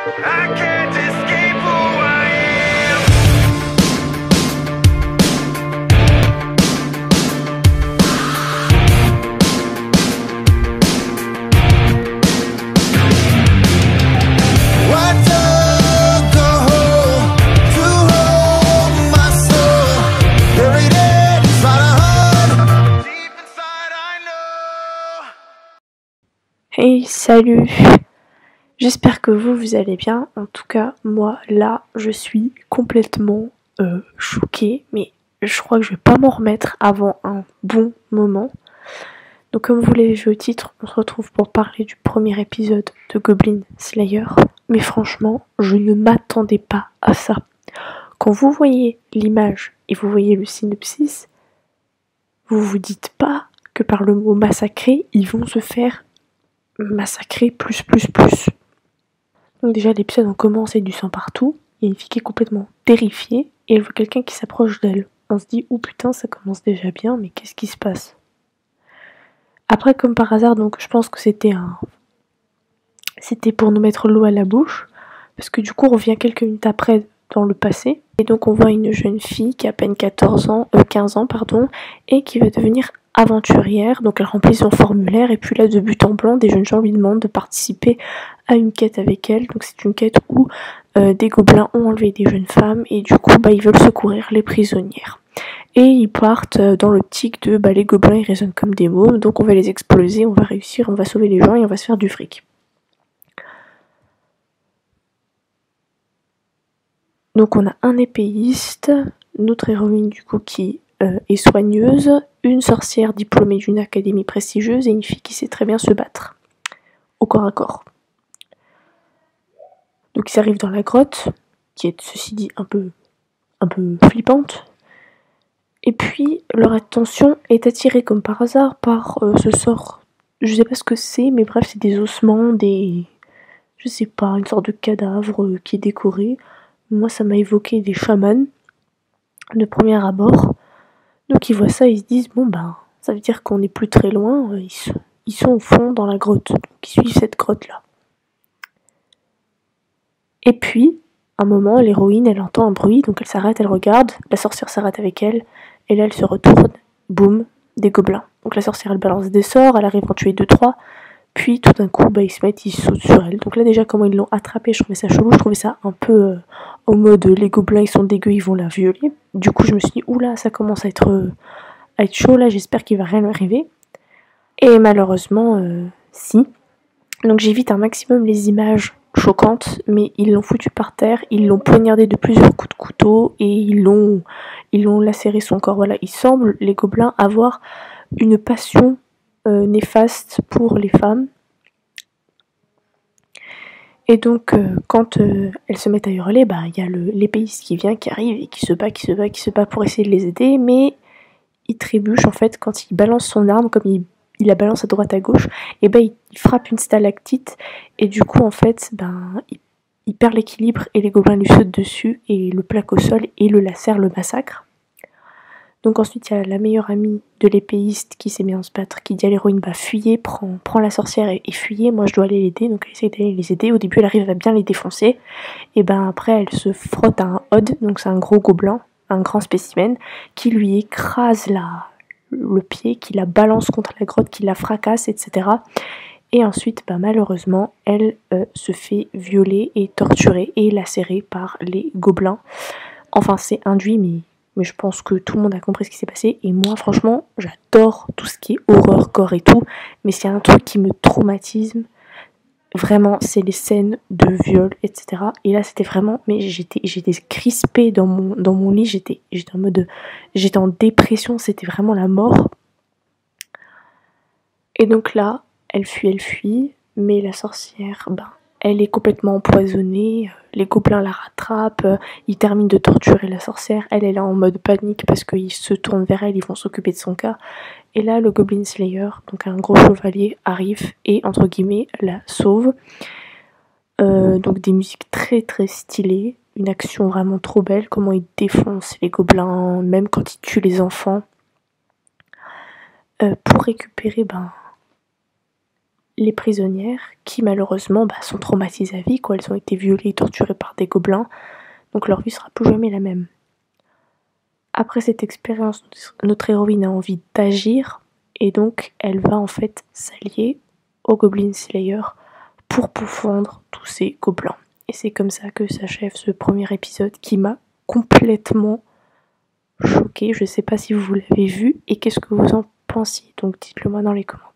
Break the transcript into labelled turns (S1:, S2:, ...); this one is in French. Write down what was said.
S1: I can't escape who I am. What took a hold to hold my soul? Buried inside a heart. Deep inside I know.
S2: Hey, salut! J'espère que vous allez bien. En tout cas, moi, là, je suis complètement choquée, mais je crois que je vais pas m'en remettre avant un bon moment. Donc, comme vous l'avez vu au titre, on se retrouve pour parler du premier épisode de Goblin Slayer. Mais franchement, je ne m'attendais pas à ça. Quand vous voyez l'image et vous voyez le synopsis, vous vous dites pas que par le mot massacrer, ils vont se faire massacrer plus. Donc déjà l'épisode on commence et du sang partout, il y a une fille qui est complètement terrifiée et elle voit quelqu'un qui s'approche d'elle. On se dit oh putain ça commence déjà bien mais qu'est-ce qui se passe? Après comme par hasard donc je pense que c'était pour nous mettre l'eau à la bouche parce que du coup on revient quelques minutes après dans le passé et donc on voit une jeune fille qui a à peine 15 ans et qui va devenir aventurière, donc elle remplit son formulaire et puis là de but en blanc des jeunes gens lui demandent de participer à une quête avec elle, donc c'est une quête où des gobelins ont enlevé des jeunes femmes et du coup ils veulent secourir les prisonnières. Et ils partent dans l'optique de les gobelins ils résonnent comme des mômes, donc on va les exploser, on va réussir, on va sauver les gens et on va se faire du fric. Donc on a un épéiste, notre héroïne du coup qui est soigneuse, une sorcière diplômée d'une académie prestigieuse et une fille qui sait très bien se battre au corps à corps. Donc ils arrivent dans la grotte, qui est ceci dit un peu flippante. Et puis leur attention est attirée comme par hasard par ce sort. Je sais pas ce que c'est, mais bref c'est des ossements, je sais pas, une sorte de cadavre qui est décoré. Moi ça m'a évoqué des chamans de premier abord. Donc ils voient ça, ils se disent bon ça veut dire qu'on n'est plus très loin, ils sont au fond dans la grotte, donc ils suivent cette grotte là. Et puis, à un moment, l'héroïne elle entend un bruit, donc elle s'arrête, elle regarde, la sorcière s'arrête avec elle, et là elle se retourne, boum, des gobelins. Donc la sorcière elle balance des sorts, elle arrive à en tuer 2-3, puis tout d'un coup ils se mettent, ils sautent sur elle. Donc là déjà comment ils l'ont attrapée, je trouvais ça chelou, je trouvais ça un peu au mode les gobelins ils sont dégueux, ils vont la violer. Du coup je me suis dit oula ça commence à être chaud là, j'espère qu'il va rien lui arriver. Et malheureusement si. Donc j'évite un maximum les images choquantes, mais ils l'ont foutu par terre, ils l'ont poignardé de plusieurs coups de couteau et ils l'ont lacéré son corps. Voilà, ils semblent les gobelins avoir une passion néfaste pour les femmes. Et donc quand elles se mettent à hurler, il y a l'épéiste qui vient, qui arrive et qui se bat pour essayer de les aider, mais il trébuche en fait quand il balance son arme, comme il la balance à droite à gauche, et il frappe une stalactite et du coup en fait il perd l'équilibre et les gobelins lui sautent dessus et le plaquent au sol et le lacèrent, le massacre. Donc ensuite il y a la meilleure amie de l'épéiste qui s'est mise à se battre, qui dit à l'héroïne fuyez, prends la sorcière et fuyez, moi je dois aller l'aider. Donc elle essaie d'aller les aider, au début elle arrive à bien les défoncer et après elle se frotte à un Odd, donc c'est un gros gobelin, un grand spécimen, qui lui écrase le pied, qui la balance contre la grotte, qui la fracasse, etc. Et ensuite, malheureusement, elle se fait violer et torturer et lacérer par les gobelins. Enfin, c'est induit, mais je pense que tout le monde a compris ce qui s'est passé. Et moi, franchement, j'adore tout ce qui est horreur, gore et tout. Mais c'est un truc qui me traumatise. Vraiment, c'est les scènes de viol, etc. Et là, c'était vraiment... Mais j'étais crispée dans mon lit. J'étais en mode... J'étais en dépression. C'était vraiment la mort. Et donc là, elle fuit. Mais la sorcière, elle est complètement empoisonnée. Les gobelins la rattrapent. Ils terminent de torturer la sorcière. Elle est là en mode panique parce qu'ils se tournent vers elle. Ils vont s'occuper de son cas. Et là, le Goblin Slayer, donc un gros chevalier, arrive et, entre guillemets, la sauve. Donc des musiques très très stylées, une action vraiment trop belle, comment il défonce les gobelins, même quand il tue les enfants. Pour récupérer les prisonnières qui malheureusement sont traumatisées à vie, quoi. Elles ont été violées et torturées par des gobelins, donc leur vie sera plus jamais la même. Après cette expérience, notre héroïne a envie d'agir, et donc elle va en fait s'allier au Goblin Slayer pour pourfendre tous ces gobelins. Et c'est comme ça que s'achève ce premier épisode qui m'a complètement choquée. Je sais pas si vous l'avez vu et qu'est-ce que vous en pensiez, donc dites-le moi dans les commentaires.